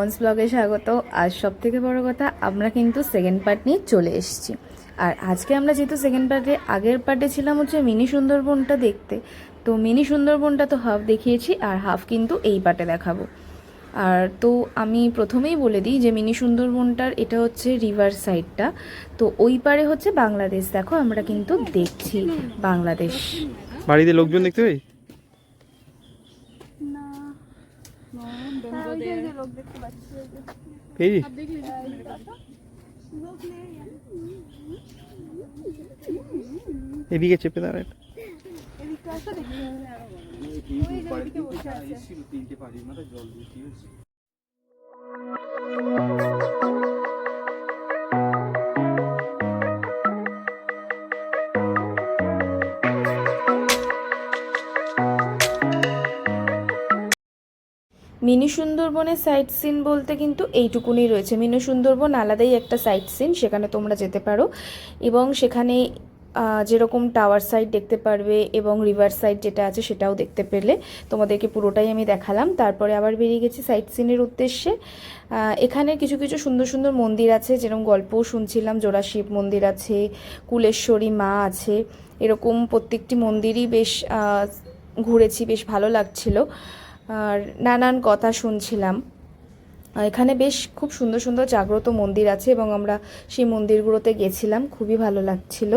মামনস ব্লগে স্বাগত। আজ সবথেকে বড় কথা, আমরা কিন্তু সেকেন্ড পার্ট নিয়ে চলে এসেছি। আর আজকে আমরা যেহেতু সেকেন্ড পার্টে, আগের পার্টে ছিলাম হচ্ছে মিনি সুন্দরবনটা দেখতে, তো মিনি সুন্দরবনটা তো হাফ দেখিয়েছি, আর হাফ কিন্তু এই পার্টে দেখাবো। আর তো আমি প্রথমেই বলে দিই যে মিনি সুন্দরবনটার এটা হচ্ছে রিভার সাইডটা, তো ওই পারে হচ্ছে বাংলাদেশ। দেখো আমরা কিন্তু দেখছি বাংলাদেশ। বাড়িতে লোকজন দেখতে পাই? এই এদিকে চেপে দাঁড়া। মিনি সুন্দরবনের সাইট সিন বলতে কিন্তু এইটুকুনি রয়েছে। মিনি সুন্দরবন আলাদাই একটা সাইট সিন, সেখানে তোমরা যেতে পারো এবং সেখানে যেরকম টাওয়ার সাইড দেখতে পারবে এবং রিভার সাইড যেটা আছে সেটাও দেখতে পেলে। তোমাদেরকে পুরোটাই আমি দেখালাম, তারপরে আবার বেরিয়ে গেছি সাইট সিনের উদ্দেশ্যে। এখানে কিছু কিছু সুন্দর সুন্দর মন্দির আছে, যেরকম গল্পও শুনছিলাম, জোড়া শিব মন্দির আছে, কুলেশ্বরী মা আছে, এরকম প্রত্যেকটি মন্দিরই বেশ ঘুরেছি, বেশ ভালো লাগছিল আর নানান কথা শুনছিলাম। এখানে বেশ খুব সুন্দর সুন্দর জাগ্রত মন্দির আছে এবং আমরা সেই মন্দিরগুলোতে গেছিলাম, খুবই ভালো লাগছিল।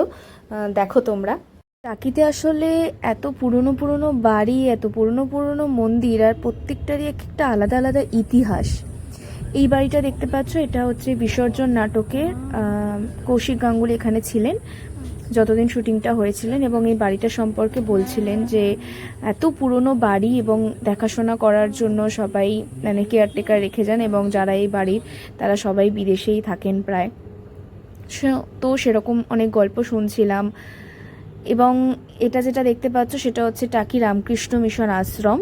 দেখো তোমরা, টাকিতে আসলে এত পুরনো পুরনো বাড়ি, এত পুরনো পুরনো মন্দির, আর প্রত্যেকটারই একটা আলাদা আলাদা ইতিহাস। এই বাড়িটা দেখতে পাচ্ছ, এটা হচ্ছে বিসর্জন নাটকের কৌশিক গাঙ্গুলি এখানে ছিলেন যতদিন শুটিংটা হয়েছিলেন, এবং এই বাড়িটা সম্পর্কে বলছিলেন যে এত পুরনো বাড়ি এবং দেখাশোনা করার জন্য সবাই মানে কেয়ারটেকার রেখে যান, এবং যারা এই বাড়ির তারা সবাই বিদেশেই থাকেন প্রায়। তো সেরকম অনেক গল্প শুনছিলাম। এবং এটা যেটা দেখতে পাচ্ছ সেটা হচ্ছে টাকি রামকৃষ্ণ মিশন আশ্রম।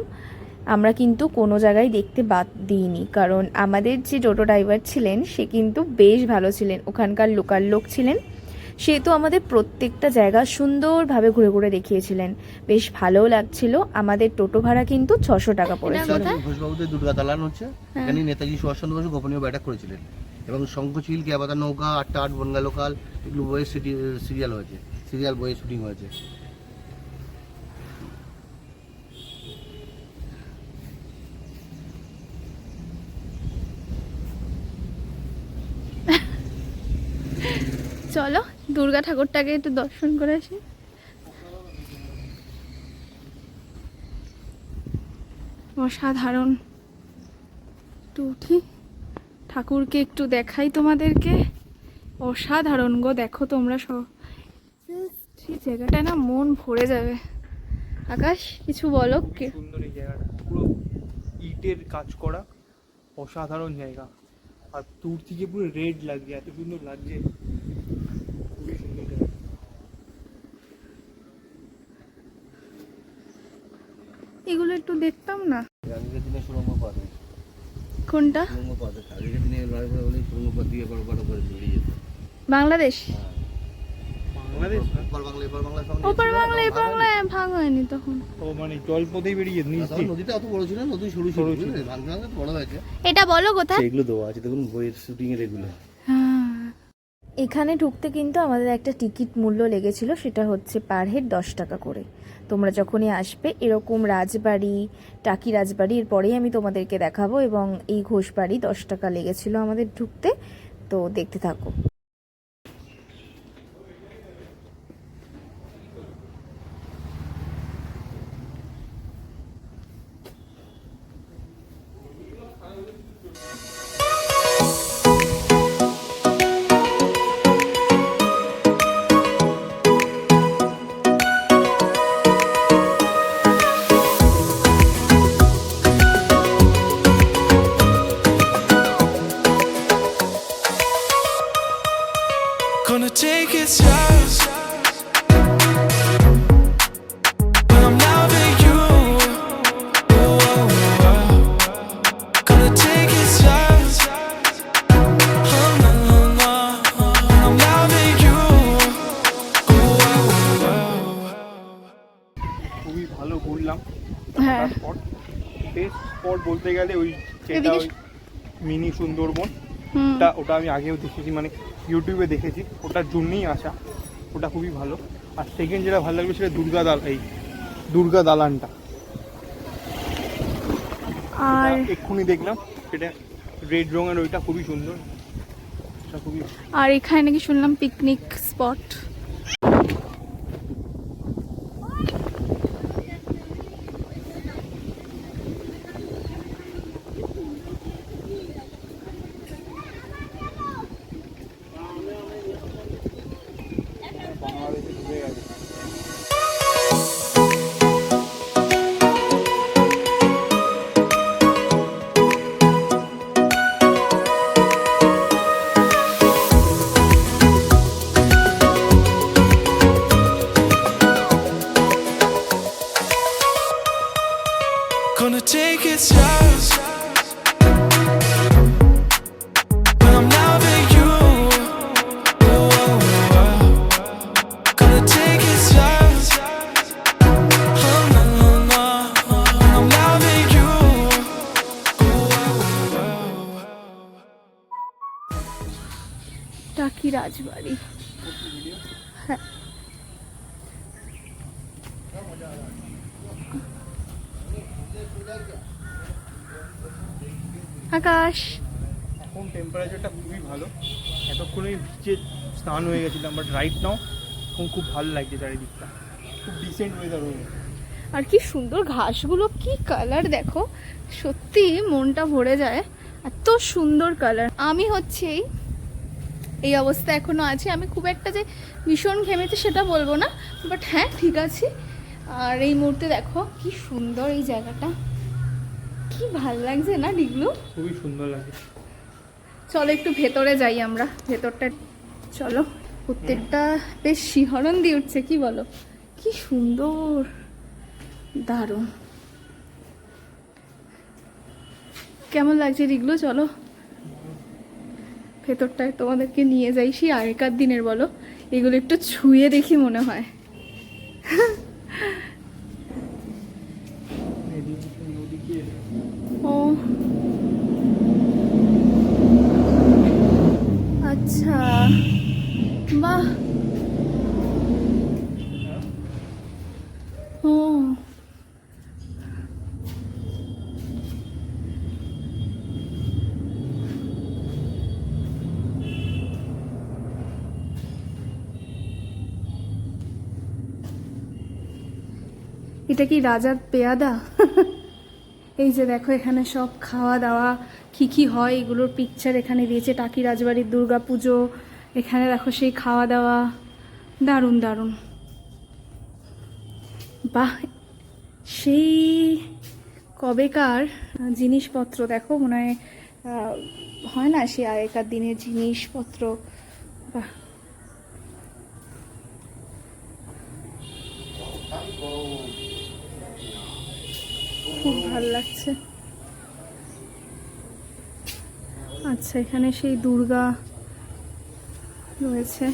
আমরা কিন্তু কোনো জায়গায় দেখতে বাদ দিইনি, কারণ আমাদের যে টোটো ড্রাইভার ছিলেন সে কিন্তু বেশ ভালো ছিলেন, ওখানকার লোকাল লোক ছিলেন, সে তো আমাদের প্রত্যেকটা জায়গা সুন্দরভাবে ঘুরে ঘুরে দেখিয়েছিলেন, বেশ ভালোও লাগছিল। আমাদের টোটো ভাড়া কিন্তু 600 টাকা পড়েছিল। ঘোষবাবুদের দুর্গা দালান হচ্ছে, এখানে নেতাজি সুভাষচন্দ্র বসু গোপনীয় বৈঠক করেছিলেন এবং শঙ্খচিল, কেয়াবাতা নৌকা, 8টা 8 বনগা লোকাল, এগুলো বইয়ের সিরিয়াল হয়েছে, সিরিয়াল বইয়ে শুটিং হয়েছে। চলো দুর্গা ঠাকুরটাকে একটু দর্শন করে আসি। অসাধারণ। একটু উঠি, ঠাকুরকে একটু দেখাই তোমাদেরকে। অসাধারণ গো, দেখো তোমরা সব, জায়গাটা না মন ভরে যাবে। আকাশ কিছু বলো। সুন্দর এই জায়গাটা, পুরো ইটের কাজ করা, অসাধারণ জায়গা। আর দূর থেকে পুরো রেড লাগছে, এত সুন্দর লাগছে। এগুলো একটু দেখতাম না। আগের দিনে সুরঙ্গ পথ, কোনটা? সুরঙ্গ পথ আগের দিনে লড়াই করে বলে সুরঙ্গ পথ দিয়ে বড় বড় করে বেরিয়ে যেত। বাংলাদেশ, বাংলাদেশ ওপার বাংলা, এই বাংলায় ভাগ হয়নি তখন। ও মানে জলপথেই বেরিয়ে যেত, নিচ দিয়ে। নদীটা অত বড় ছিল না, নদী সরু ছিল, ভাঙতে ভাঙতে বড় হয়েছে। এটা বলো কোথায়? এগুলো দেওয়া আছে, দেখুন বইয়ের শুটিং এর এগুলো। এখানে ঢুকতে কিন্তু আমাদের একটা টিকিট মূল্য লেগেছিল, সেটা হচ্ছে পার হেড 10 টাকা করে। তোমরা যখনই আসবে এরকম রাজবাড়ি, টাকি রাজবাড়ি, এরপরেই আমি তোমাদেরকে দেখাবো, এবং এই ঘোষবাড়ি 10 টাকা লেগেছিল আমাদের ঢুকতে। তো দেখতে থাকো। Gonna take it slow when I'm loving you. Oh, oh, oh. Gonna take it slow. Oh, no, no, no. When I'm loving you. Oh, oh, oh. খুবই ভালো ঘুরলাম। হ্যাঁ, স্পট, বেস্ট স্পট বলতে গেলে ওই যেটা, ওই মিনি সুন্দরবন, হুম। ওটা আমি আগেও দেখেছি, মানে ইউটিউবে দেখেছি, ওটার জন্যই আসা, ওটা খুবই ভালো। আর সেকেন্ড যেটা ভালো লাগবে সেটা দুর্গা দালানটা, আর এক্ষুনি দেখলাম, সেটা রেড রঙের, ওইটা খুবই সুন্দর, ওটা খুবই আর এখানে নাকি শুনলাম পিকনিক স্পট। বাংলাদেশে ঢুকে গেছে। Gonna take it slow when I'm loving you. Gonna take it slow. When I'm loving you. টাকি রাজবাড়ি। হ্যাঁ, আকাশ। এখন টেম্পারেচারটা খুবই ভালো, এতক্ষণে বিচে স্নান হয়ে গেছিলাম, বাট রাইট নাও এখন খুব ভালো লাগছে চারিদিকটা, খুব ডিসেন্ট ওয়েদার হয়ে গেছে। আর কি সুন্দর ঘাসগুলো, কি কালার দেখো, সত্যি মনটা ভরে যায়, এত সুন্দর কালার। আমি হচ্ছে এই অবস্থা এখনো আছে, আমি খুব একটা যে ভীষণ ঘেমেছে সেটা বলবো না, বাট হ্যাঁ ঠিক আছে। আর এই মুহূর্তে দেখো কি সুন্দর এই জায়গাটা, কি ভাল লাগছে না ডিগলু? খুবই সুন্দর লাগে। চলো একটু ভেতরে যাই আমরা, ভেতরটা চলো। প্রত্যেকটা বেশ শিহরণ দিয়ে উঠছে, কি বলো, কি সুন্দর, দারুণ। কেমন লাগছে ডিগলু? চলো ভেতরটায় তোমাদেরকে নিয়ে যাই, সেই আগেকার দিনের, বলো এগুলো একটু ছুঁয়ে দেখি মনে হয়। ও আচ্ছা, বাহ, ও এটা কি রাজার পেয়াদা? এই যে দেখো এখানে সব খাওয়া দাওয়া কি কি হয় এগুলোর পিকচার এখানে দিয়েছে, টাকি রাজবাড়ির দুর্গা পুজো, এখানে দেখো সেই খাওয়া দাওয়া, দারুণ দারুণ, বাহ। সেই কবেকার জিনিসপত্র দেখো, মনে হয় না সেই আগেকার দিনের জিনিসপত্র, বাহ। খুব ভালো লাগছে। আচ্ছা, এখানে সেই দুর্গা রয়েছে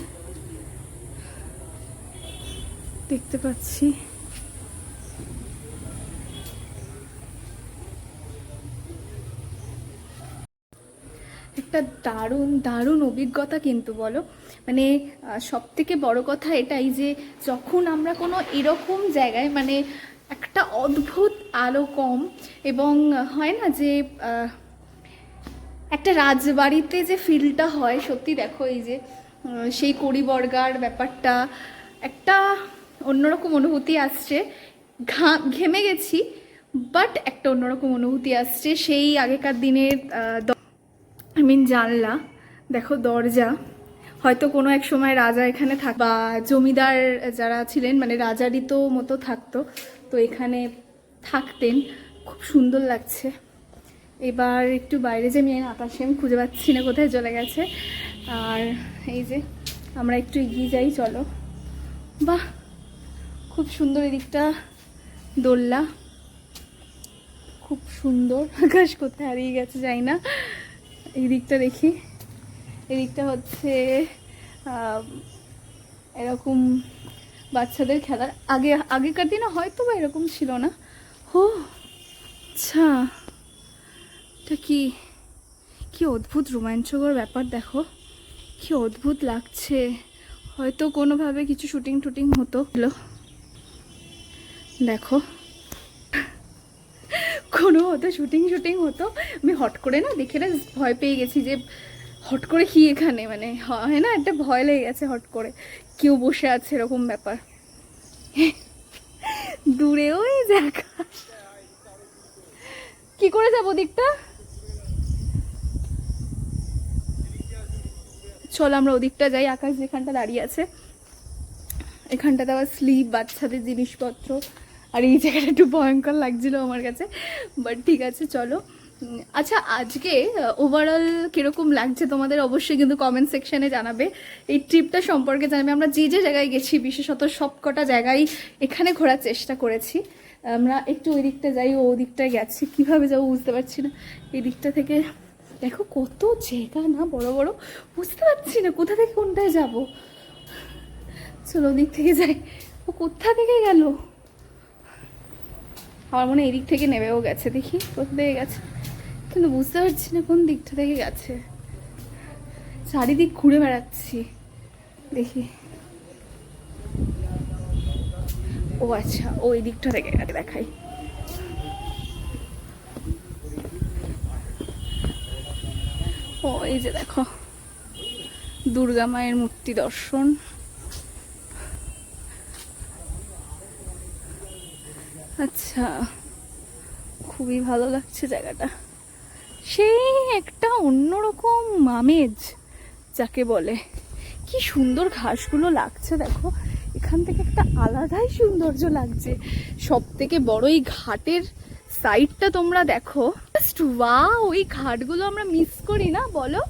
দেখতে পাচ্ছি। একটা দারুণ দারুণ অভিজ্ঞতা কিন্তু, বলো মানে সব থেকে বড় কথা এটাই যে যখন আমরা কোনো এরকম জায়গায়, মানে একটা অদ্ভুত আলো কম, এবং হয় না যে একটা রাজবাড়িতে যে ফিলটা হয়, সত্যি দেখো এই যে সেই কড়িবর্গার ব্যাপারটা, একটা অন্যরকম অনুভূতি আসছে, ঘেমে গেছি, বাট একটা অন্যরকম অনুভূতি আসছে। সেই আগেকার দিনের জানলা দেখো, দরজা, হয়তো কোনো এক সময় রাজা এখানে বা জমিদার যারা ছিলেন, মানে রাজারই তো মতো থাকতো, তো এখানে থাকতেন, খুব সুন্দর লাগছে। এবার একটু বাইরে যে মেয়ে আকাশে আমি খুঁজে পাচ্ছি না, কোথায় চলে গেছে। আর এই যে আমরা একটু এগিয়ে যাই, চলো। বাহ, খুব সুন্দর, এদিকটা দোলনা, খুব সুন্দর। আকাশ কোথায় হারিয়ে গেছে যাই না। এই দিকটা দেখি, এদিকটা হচ্ছে এরকম বাচ্চাদের খেলার, আগেকার দিনে হয়তো বা এরকম ছিল না। ও আচ্ছা, এটা কি কি অদ্ভুত রোমাঞ্চকর ব্যাপার, দেখো কি অদ্ভুত লাগছে। হয়তো কোনোভাবে কিছু শুটিং টুটিং হতো। দেখো কোনো হতো শুটিং হতো, আমি হট করে না দেখে না ভয় পেয়ে গেছি যে হট করে কি এখানে, মানে হয় না একটা ভয় লেগে গেছে, হট করে কেউ বসে আছে এরকম ব্যাপার। দূরে ওই জায়গা, কি করে যাবো দিকটা? চলো আমরা ওদিকটা যাই। আকাশ যেখানটা দাঁড়িয়ে আছে এখানটাতে আবার স্লিপ, বাচ্চাদের জিনিসপত্র, আর এই জায়গাটা একটু ভয়ঙ্কর লাগছিল আমার কাছে, বাট ঠিক আছে চলো। আচ্ছা আজকে ওভারঅল কীরকম লাগছে তোমাদের অবশ্যই কিন্তু কমেন্ট সেকশানে জানাবে। এই ট্রিপটা সম্পর্কে জানাবে। আমরা যে যে জায়গায় গেছি বিশেষত সব কটা জায়গায় এখানে ঘোরার চেষ্টা করেছি। আমরা একটু ওই দিকটা যাই, ও দিকটায় গেছি, কীভাবে যাবো বুঝতে পারছি না। এই দিকটা থেকে দেখো কত জায়গা না বড় বড়, বুঝতে পারছি না কোথা থেকে কোনটায় যাব। চলো ওদিক থেকে যাই। ও কোথা থেকে গেল? আমার মনে হয় এই দিক থেকে নেমেও গেছে, দেখি কোথা থেকে গেছে, কিন্তু বুঝতে পারছি না কোন দিকটা থেকে গেছে। চারিদিক ঘুরে বেড়াচ্ছি, দেখি। ও আচ্ছা, ও এই দিকটা থেকে গেছে, দেখাই। ও এই যে দেখো দুর্গা মায়ের মূর্তি দর্শন। আচ্ছা খুবই ভালো লাগছে জায়গাটা, সেই একটা অন্যরকম আমেজ যাকে বলে। কি সুন্দর ঘাসগুলো লাগছে দেখো, এখান থেকে একটা আলাদাই সৌন্দর্য লাগছে। সব থেকে বড় এই ঘাটের সাইডটা তোমরা দেখো, ওয়াও, ওই ঘাটগুলো আমরা মিস করি না বলো?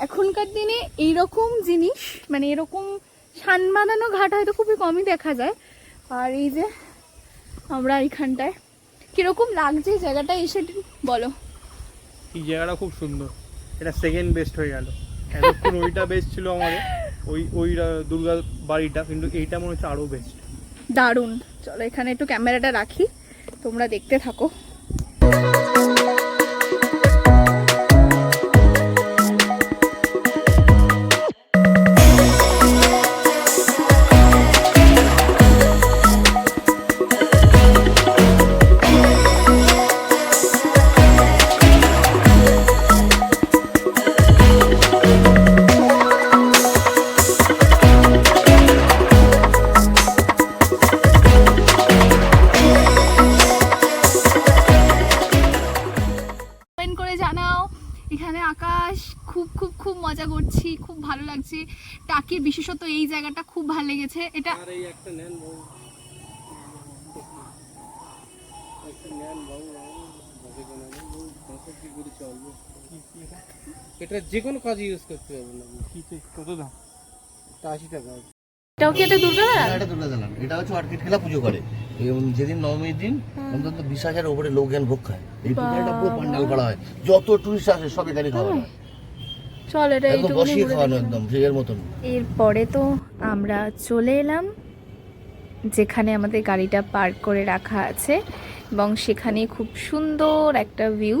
এখনকার দিনে এইরকম জিনিস, মানে এরকম সান বাঁধানো ঘাট হয়তো খুবই কমই দেখা যায়। আর এই যে আমরা এইখানটায়, কিরকম লাগছে এই জায়গাটা এসে বলো? এই জায়গাটা খুব সুন্দর, এটা সেকেন্ড বেস্ট হয়ে গেল। এতক্ষণ ওইটা বেস্ট ছিল আমাদের, ওই দুর্গা বাড়িটা, কিন্তু এইটা মনে হচ্ছে আরও বেস্ট। দারুণ। চলো এখানে একটু ক্যামেরাটা রাখি, তোমরা দেখতে থাকো। এখানে আকাশ খুব খুব খুব মজা করছি, খুব ভালো লাগছে। টাকির বিশেষত এই জায়গাটা খুব ভালো লেগেছে। এটা এটা যে কোনো কাজে ইউজ করতে পারবো না। কত দাম? 80 টাকা। এটাও কি একটা দুর্গা দালান? এটা দুর্গা দালান। এটা হচ্ছে অর্কিড খেলা পুজো করে, এবং যেদিন নবমীর দিন অন্তত 20,000 উপরে লোকজন ভোগ খায়। এই পুজোটা পুরো পান্ডাল করা হয়, যত টুরিস্ট আসে সব এখানে খাওয়া হয়। চল এটা একদম বসিয়ে খাওয়ানো, একদম ফ্রিজের মতন। এরপরে তো আমরা চলে এলাম যেখানে আমাদের গাড়িটা পার্ক করে রাখা আছে, এবং সেখানে খুব সুন্দর একটা ভিউ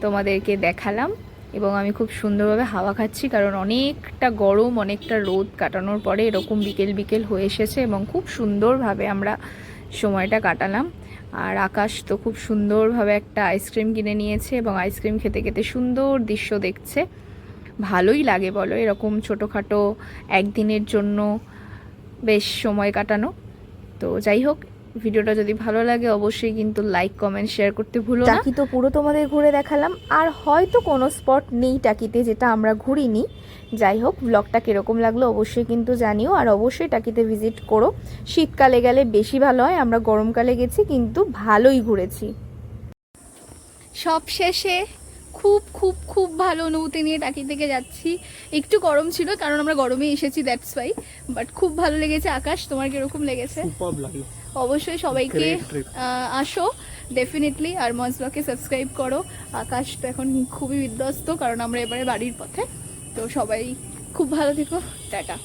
তোমাদেরকে দেখালাম। এবং আমি খুব সুন্দরভাবে হাওয়া খাচ্ছি, কারণ অনেকটা গরম, অনেকটা রোদ কাটানোর পরে এরকম বিকেল বিকেল হয়ে এসেছে, এবং খুব সুন্দরভাবে আমরা সময়টা কাটালাম। আর আকাশ তো খুব সুন্দরভাবে একটা আইসক্রিম কিনে নিয়েছে, এবং আইসক্রিম খেতে খেতে সুন্দর দৃশ্য দেখছে। ভালোই লাগে বলো এরকম ছোটোখাটো একদিনের জন্য বেশ সময় কাটানো। তো যাই হোক, ভিডিওটা যদি ভালো লাগে অবশ্যই কিন্তু লাইক কমেন্ট শেয়ার করতে ভুলো না। টাকি তো পুরো তোমাদের ঘুরে দেখালাম, আর হয়তো কোনো স্পট নেই টাকিতে যেটা আমরা ঘুরিনি। যাই হোক, ব্লগটা কীরকম লাগলো অবশ্যই কিন্তু জানিও, আর অবশ্যই টাকিতে ভিজিট করো। শীতকালে গেলে বেশি ভালো হয়, আমরা গরমকালে গেছি কিন্তু ভালোই ঘুরেছি। সব শেষে খুব খুব খুব ভালো অনুভূতি নিয়ে টাকি থেকে যাচ্ছি। একটু গরম ছিল কারণ আমরা গরমে এসেছি, দ্যাটস ওয়াই, বাট খুব ভালো লেগেছে। আকাশ, তোমার কিরকম লেগেছে? সুপার লাগলো। অবশ্যই সবাইকে আসো ডেফিনেটলি, আর মজবাকে সাবস্ক্রাইব করো। আকাশ তো এখন খুবই বিধ্বস্ত কারণ আমরা এবারে বাড়ির পথে। তো সবাই খুব ভালো থেকো, টাটা।